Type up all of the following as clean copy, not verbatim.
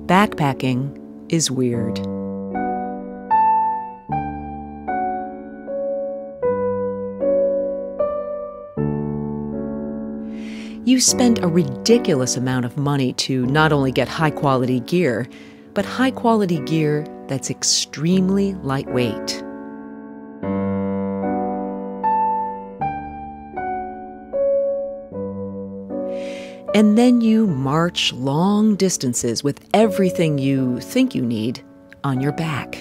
Backpacking is weird. You spend a ridiculous amount of money to not only get high-quality gear, but high-quality gear that's extremely lightweight. And then you march long distances with everything you think you need on your back.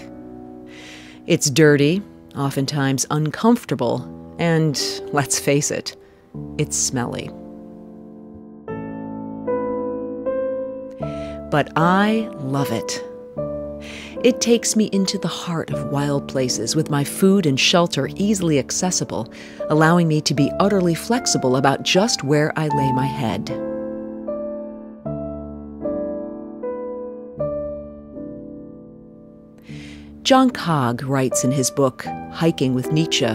It's dirty, oftentimes uncomfortable, and, let's face it, it's smelly. But I love it. It takes me into the heart of wild places with my food and shelter easily accessible, allowing me to be utterly flexible about just where I lay my head. John Kaag writes in his book, Hiking with Nietzsche,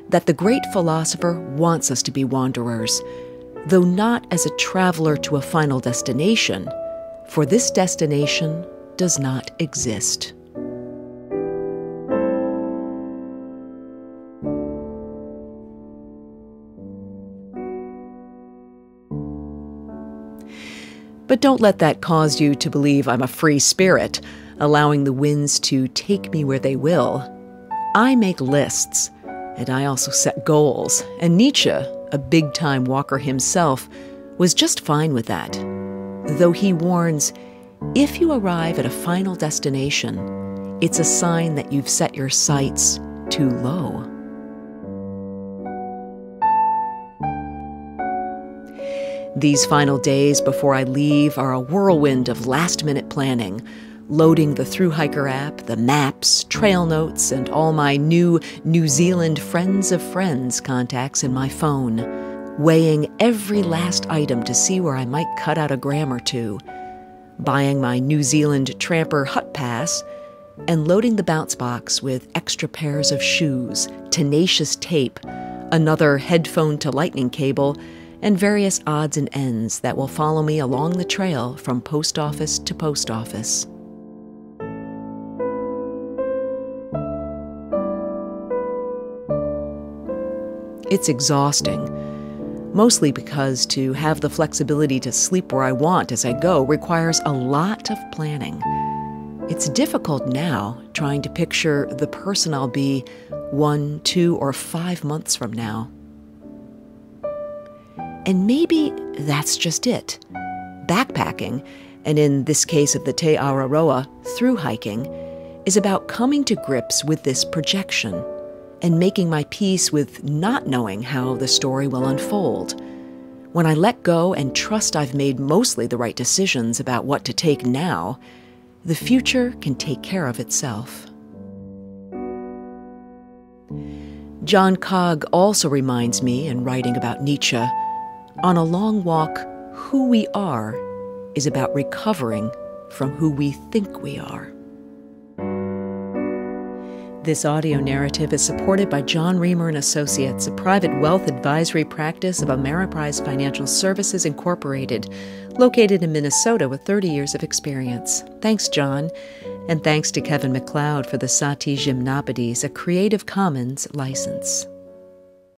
that the great philosopher wants us to be wanderers, though not as a traveler to a final destination, for this destination does not exist. But don't let that cause you to believe I'm a free spirit, allowing the winds to take me where they will. I make lists, and I also set goals, and Nietzsche, a big-time walker himself, was just fine with that. Though he warns, if you arrive at a final destination, it's a sign that you've set your sights too low. These final days before I leave are a whirlwind of last-minute planning, loading the Thru-Hiker app, the maps, trail notes, and all my new New Zealand Friends of Friends contacts in my phone, weighing every last item to see where I might cut out a gram or two, buying my New Zealand Tramper Hut Pass, and loading the bounce box with extra pairs of shoes, tenacious tape, another headphone to lightning cable, and various odds and ends that will follow me along the trail from post office to post office. It's exhausting, mostly because to have the flexibility to sleep where I want as I go requires a lot of planning. It's difficult now trying to picture the person I'll be 1, 2, or 5 months from now. And maybe that's just it. Backpacking, and in this case of the Te Araroa, through hiking, is about coming to grips with this projection and making my peace with not knowing how the story will unfold. When I let go and trust I've made mostly the right decisions about what to take now, the future can take care of itself. John Kaag also reminds me, in writing about Nietzsche, on a long walk, who we are is about recovering from who we think we are. This audio narrative is supported by John Reamer & Associates, a private wealth advisory practice of Ameriprise Financial Services Incorporated, located in Minnesota with 30 years of experience. Thanks, John. And thanks to Kevin MacLeod for the Sati Gymnopédies, a Creative Commons license.